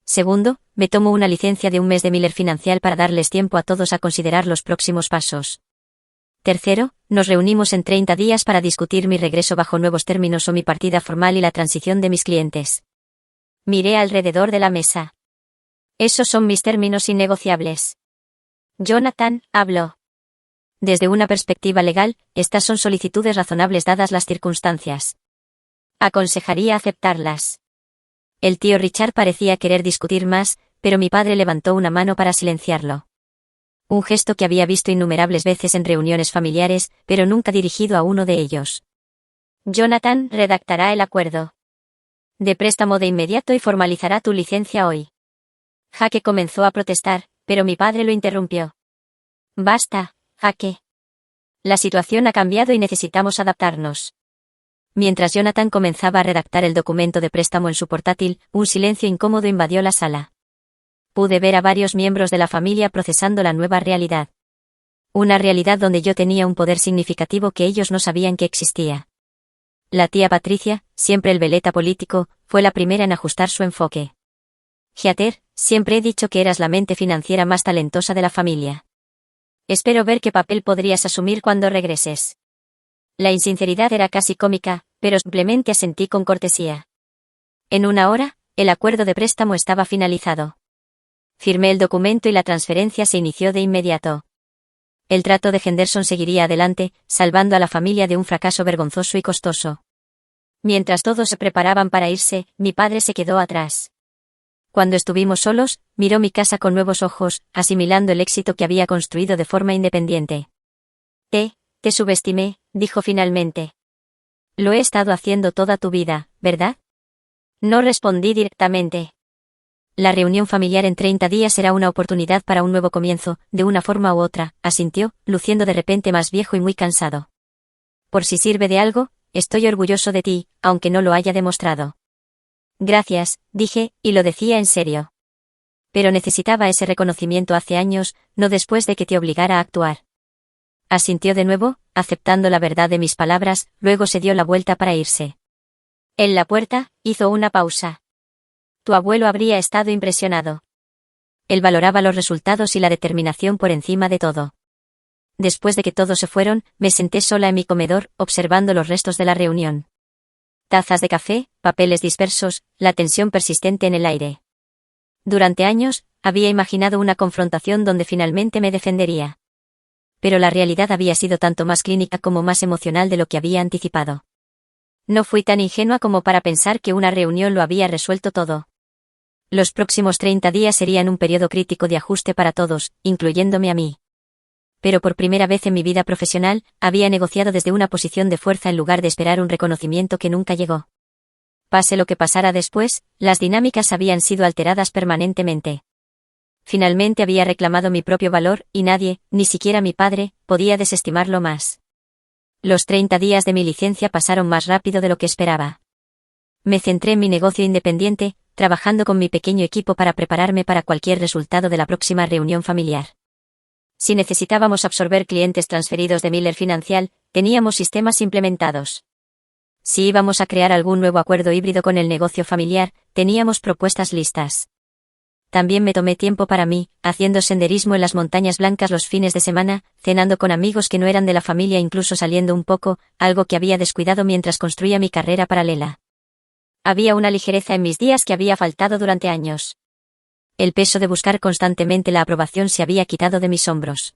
Segundo, me tomo una licencia de un mes de Miller Financial para darles tiempo a todos a considerar los próximos pasos. Tercero, nos reunimos en 30 días para discutir mi regreso bajo nuevos términos o mi partida formal y la transición de mis clientes. Miré alrededor de la mesa. Esos son mis términos innegociables. Jonathan habló. Desde una perspectiva legal, estas son solicitudes razonables dadas las circunstancias. Aconsejaría aceptarlas. El tío Richard parecía querer discutir más, pero mi padre levantó una mano para silenciarlo. Un gesto que había visto innumerables veces en reuniones familiares, pero nunca dirigido a uno de ellos. Jonathan redactará el acuerdo de préstamo de inmediato y formalizará tu licencia hoy. Jake comenzó a protestar, pero mi padre lo interrumpió. Basta, Jake. La situación ha cambiado y necesitamos adaptarnos. Mientras Jonathan comenzaba a redactar el documento de préstamo en su portátil, un silencio incómodo invadió la sala. Pude ver a varios miembros de la familia procesando la nueva realidad. Una realidad donde yo tenía un poder significativo que ellos no sabían que existía. La tía Patricia, siempre el veleta político, fue la primera en ajustar su enfoque. Heather, siempre he dicho que eras la mente financiera más talentosa de la familia. Espero ver qué papel podrías asumir cuando regreses. La insinceridad era casi cómica, pero simplemente asentí con cortesía. En una hora, el acuerdo de préstamo estaba finalizado. Firmé el documento y la transferencia se inició de inmediato. El trato de Henderson seguiría adelante, salvando a la familia de un fracaso vergonzoso y costoso. Mientras todos se preparaban para irse, mi padre se quedó atrás. Cuando estuvimos solos, miró mi casa con nuevos ojos, asimilando el éxito que había construido de forma independiente. Te subestimé, dijo finalmente. Lo he estado haciendo toda tu vida, ¿verdad? No respondí directamente. La reunión familiar en 30 días será una oportunidad para un nuevo comienzo, de una forma u otra, asintió, luciendo de repente más viejo y muy cansado. Por si sirve de algo, estoy orgulloso de ti, aunque no lo haya demostrado. Gracias, dije, y lo decía en serio. Pero necesitaba ese reconocimiento hace años, no después de que te obligara a actuar. Asintió de nuevo, aceptando la verdad de mis palabras, luego se dio la vuelta para irse. En la puerta, hizo una pausa. Tu abuelo habría estado impresionado. Él valoraba los resultados y la determinación por encima de todo. Después de que todos se fueron, me senté sola en mi comedor, observando los restos de la reunión. Tazas de café, papeles dispersos, la tensión persistente en el aire. Durante años, había imaginado una confrontación donde finalmente me defendería. Pero la realidad había sido tanto más clínica como más emocional de lo que había anticipado. No fui tan ingenua como para pensar que una reunión lo había resuelto todo. Los próximos 30 días serían un periodo crítico de ajuste para todos, incluyéndome a mí. Pero por primera vez en mi vida profesional, había negociado desde una posición de fuerza en lugar de esperar un reconocimiento que nunca llegó. Pase lo que pasara después, las dinámicas habían sido alteradas permanentemente. Finalmente había reclamado mi propio valor, y nadie, ni siquiera mi padre, podía desestimarlo más. Los 30 días de mi licencia pasaron más rápido de lo que esperaba. Me centré en mi negocio independiente, trabajando con mi pequeño equipo para prepararme para cualquier resultado de la próxima reunión familiar. Si necesitábamos absorber clientes transferidos de Miller Financial, teníamos sistemas implementados. Si íbamos a crear algún nuevo acuerdo híbrido con el negocio familiar, teníamos propuestas listas. También me tomé tiempo para mí, haciendo senderismo en las montañas blancas los fines de semana, cenando con amigos que no eran de la familia, incluso saliendo un poco, algo que había descuidado mientras construía mi carrera paralela. Había una ligereza en mis días que había faltado durante años. El peso de buscar constantemente la aprobación se había quitado de mis hombros.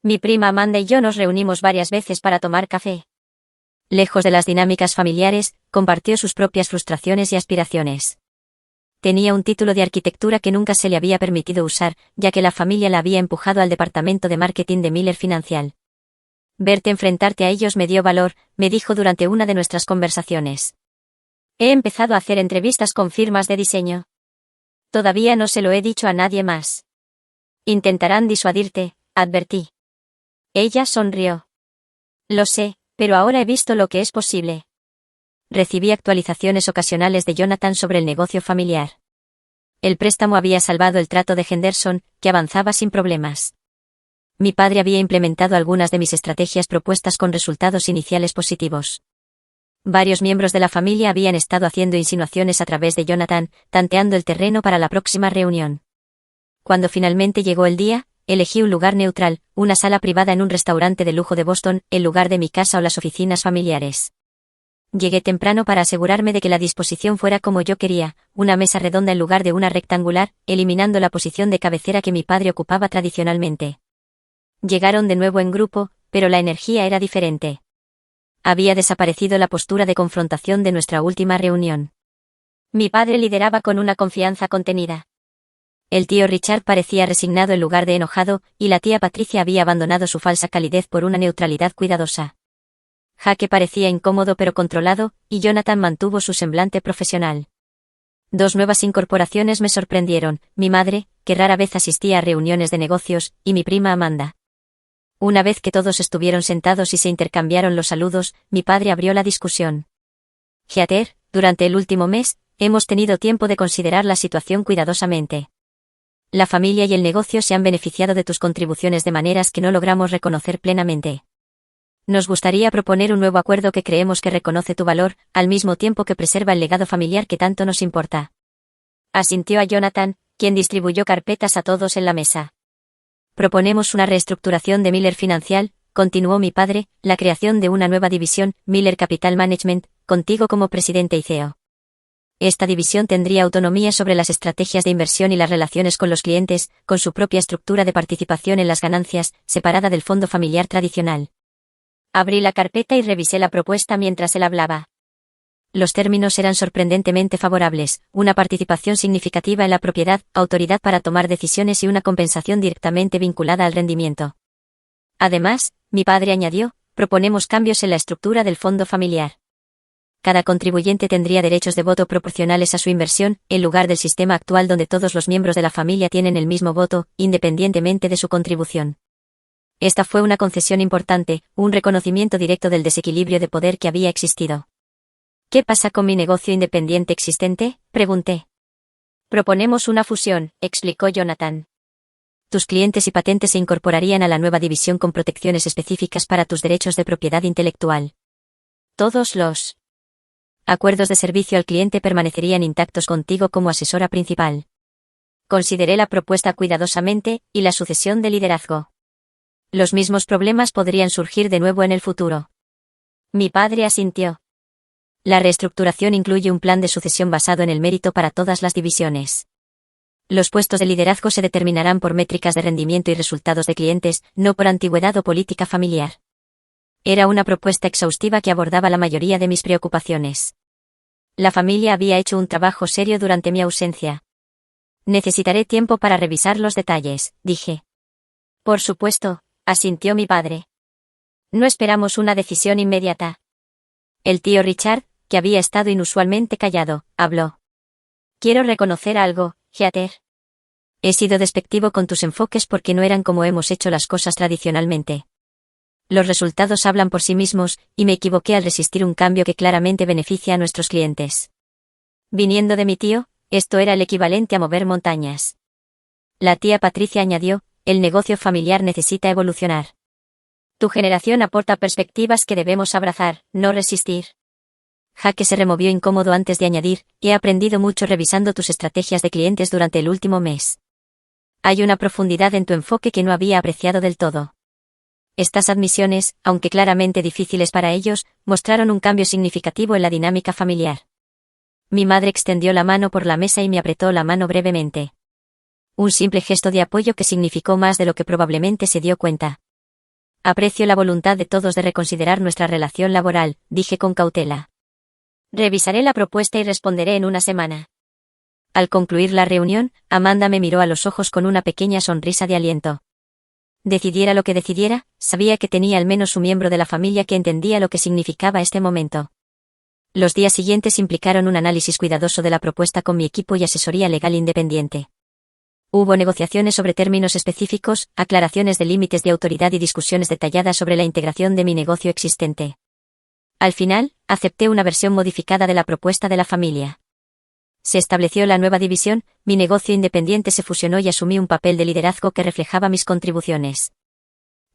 Mi prima Amanda y yo nos reunimos varias veces para tomar café. Lejos de las dinámicas familiares, compartió sus propias frustraciones y aspiraciones. Tenía un título de arquitectura que nunca se le había permitido usar, ya que la familia la había empujado al departamento de marketing de Miller Financial. Verte enfrentarte a ellos me dio valor, me dijo durante una de nuestras conversaciones. He empezado a hacer entrevistas con firmas de diseño. Todavía no se lo he dicho a nadie más. Intentarán disuadirte, advertí. Ella sonrió. Lo sé, pero ahora he visto lo que es posible. Recibí actualizaciones ocasionales de Jonathan sobre el negocio familiar. El préstamo había salvado el trato de Henderson, que avanzaba sin problemas. Mi padre había implementado algunas de mis estrategias propuestas con resultados iniciales positivos. Varios miembros de la familia habían estado haciendo insinuaciones a través de Jonathan, tanteando el terreno para la próxima reunión. Cuando finalmente llegó el día, elegí un lugar neutral, una sala privada en un restaurante de lujo de Boston, en lugar de mi casa o las oficinas familiares. Llegué temprano para asegurarme de que la disposición fuera como yo quería, una mesa redonda en lugar de una rectangular, eliminando la posición de cabecera que mi padre ocupaba tradicionalmente. Llegaron de nuevo en grupo, pero la energía era diferente. Había desaparecido la postura de confrontación de nuestra última reunión. Mi padre lideraba con una confianza contenida. El tío Richard parecía resignado en lugar de enojado, y la tía Patricia había abandonado su falsa calidez por una neutralidad cuidadosa. Jake parecía incómodo pero controlado, y Jonathan mantuvo su semblante profesional. Dos nuevas incorporaciones me sorprendieron, mi madre, que rara vez asistía a reuniones de negocios, y mi prima Amanda. Una vez que todos estuvieron sentados y se intercambiaron los saludos, mi padre abrió la discusión. Heather, durante el último mes, hemos tenido tiempo de considerar la situación cuidadosamente. La familia y el negocio se han beneficiado de tus contribuciones de maneras que no logramos reconocer plenamente. Nos gustaría proponer un nuevo acuerdo que creemos que reconoce tu valor, al mismo tiempo que preserva el legado familiar que tanto nos importa. Asintió a Jonathan, quien distribuyó carpetas a todos en la mesa. Proponemos una reestructuración de Miller Financial, continuó mi padre, la creación de una nueva división, Miller Capital Management, contigo como presidente y CEO. Esta división tendría autonomía sobre las estrategias de inversión y las relaciones con los clientes, con su propia estructura de participación en las ganancias, separada del fondo familiar tradicional. Abrí la carpeta y revisé la propuesta mientras él hablaba. Los términos eran sorprendentemente favorables, una participación significativa en la propiedad, autoridad para tomar decisiones y una compensación directamente vinculada al rendimiento. Además, mi padre añadió, proponemos cambios en la estructura del fondo familiar. Cada contribuyente tendría derechos de voto proporcionales a su inversión, en lugar del sistema actual donde todos los miembros de la familia tienen el mismo voto, independientemente de su contribución. Esta fue una concesión importante, un reconocimiento directo del desequilibrio de poder que había existido. ¿Qué pasa con mi negocio independiente existente?, pregunté. Proponemos una fusión, explicó Jonathan. Tus clientes y patentes se incorporarían a la nueva división con protecciones específicas para tus derechos de propiedad intelectual. Todos los acuerdos de servicio al cliente permanecerían intactos contigo como asesora principal. Consideré la propuesta cuidadosamente, y la sucesión de liderazgo. Los mismos problemas podrían surgir de nuevo en el futuro. Mi padre asintió. La reestructuración incluye un plan de sucesión basado en el mérito para todas las divisiones. Los puestos de liderazgo se determinarán por métricas de rendimiento y resultados de clientes, no por antigüedad o política familiar. Era una propuesta exhaustiva que abordaba la mayoría de mis preocupaciones. La familia había hecho un trabajo serio durante mi ausencia. Necesitaré tiempo para revisar los detalles, dije. Por supuesto, asintió mi padre. No esperamos una decisión inmediata. El tío Richard, que había estado inusualmente callado, habló. Quiero reconocer algo, Heather. He sido despectivo con tus enfoques porque no eran como hemos hecho las cosas tradicionalmente. Los resultados hablan por sí mismos, y me equivoqué al resistir un cambio que claramente beneficia a nuestros clientes. Viniendo de mi tío, esto era el equivalente a mover montañas. La tía Patricia añadió, el negocio familiar necesita evolucionar. Tu generación aporta perspectivas que debemos abrazar, no resistir. Jake se removió incómodo antes de añadir, he aprendido mucho revisando tus estrategias de clientes durante el último mes. Hay una profundidad en tu enfoque que no había apreciado del todo. Estas admisiones, aunque claramente difíciles para ellos, mostraron un cambio significativo en la dinámica familiar. Mi madre extendió la mano por la mesa y me apretó la mano brevemente. Un simple gesto de apoyo que significó más de lo que probablemente se dio cuenta. Aprecio la voluntad de todos de reconsiderar nuestra relación laboral, dije con cautela. Revisaré la propuesta y responderé en una semana. Al concluir la reunión, Amanda me miró a los ojos con una pequeña sonrisa de aliento. Decidiera lo que decidiera, sabía que tenía al menos un miembro de la familia que entendía lo que significaba este momento. Los días siguientes implicaron un análisis cuidadoso de la propuesta con mi equipo y asesoría legal independiente. Hubo negociaciones sobre términos específicos, aclaraciones de límites de autoridad y discusiones detalladas sobre la integración de mi negocio existente. Al final, acepté una versión modificada de la propuesta de la familia. Se estableció la nueva división, mi negocio independiente se fusionó y asumí un papel de liderazgo que reflejaba mis contribuciones.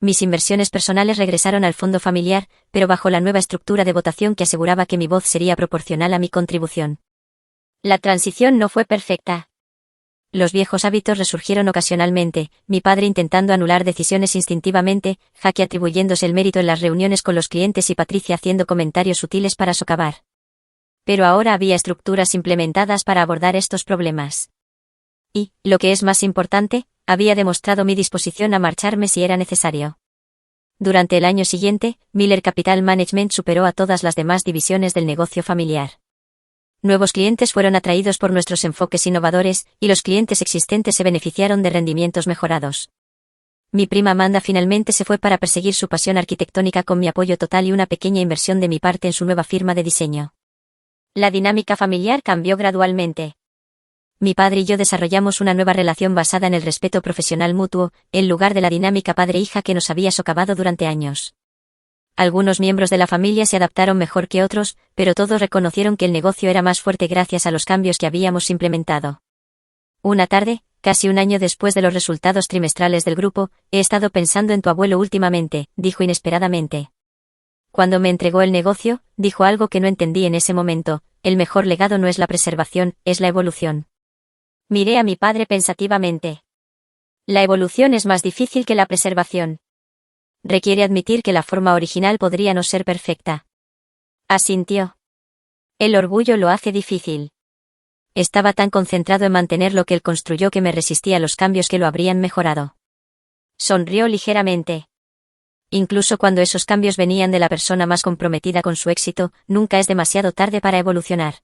Mis inversiones personales regresaron al fondo familiar, pero bajo la nueva estructura de votación que aseguraba que mi voz sería proporcional a mi contribución. La transición no fue perfecta. Los viejos hábitos resurgieron ocasionalmente, mi padre intentando anular decisiones instintivamente, Jackie atribuyéndose el mérito en las reuniones con los clientes y Patricia haciendo comentarios sutiles para socavar. Pero ahora había estructuras implementadas para abordar estos problemas. Y, lo que es más importante, había demostrado mi disposición a marcharme si era necesario. Durante el año siguiente, Miller Capital Management superó a todas las demás divisiones del negocio familiar. Nuevos clientes fueron atraídos por nuestros enfoques innovadores, y los clientes existentes se beneficiaron de rendimientos mejorados. Mi prima Amanda finalmente se fue para perseguir su pasión arquitectónica con mi apoyo total y una pequeña inversión de mi parte en su nueva firma de diseño. La dinámica familiar cambió gradualmente. Mi padre y yo desarrollamos una nueva relación basada en el respeto profesional mutuo, en lugar de la dinámica padre-hija que nos había socavado durante años. Algunos miembros de la familia se adaptaron mejor que otros, pero todos reconocieron que el negocio era más fuerte gracias a los cambios que habíamos implementado. Una tarde, casi un año después de los resultados trimestrales del grupo, he estado pensando en tu abuelo últimamente, dijo inesperadamente. Cuando me entregó el negocio, dijo algo que no entendí en ese momento: el mejor legado no es la preservación, es la evolución. Miré a mi padre pensativamente. La evolución es más difícil que la preservación. Requiere admitir que la forma original podría no ser perfecta. Asintió. El orgullo lo hace difícil. Estaba tan concentrado en mantener lo que él construyó que me resistí a los cambios que lo habrían mejorado. Sonrió ligeramente. Incluso cuando esos cambios venían de la persona más comprometida con su éxito, nunca es demasiado tarde para evolucionar.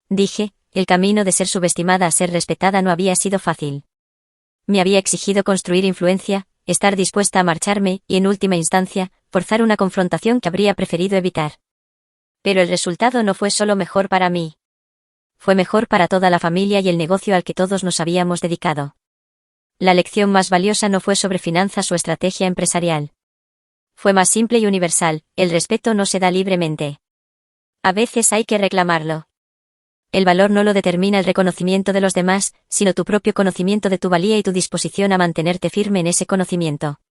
Dije, el camino de ser subestimada a ser respetada no había sido fácil. Me había exigido construir influencia, estar dispuesta a marcharme y, en última instancia, forzar una confrontación que habría preferido evitar. Pero el resultado no fue solo mejor para mí. Fue mejor para toda la familia y el negocio al que todos nos habíamos dedicado. La lección más valiosa no fue sobre finanzas o estrategia empresarial. Fue más simple y universal: el respeto no se da libremente. A veces hay que reclamarlo. El valor no lo determina el reconocimiento de los demás, sino tu propio conocimiento de tu valía y tu disposición a mantenerte firme en ese conocimiento.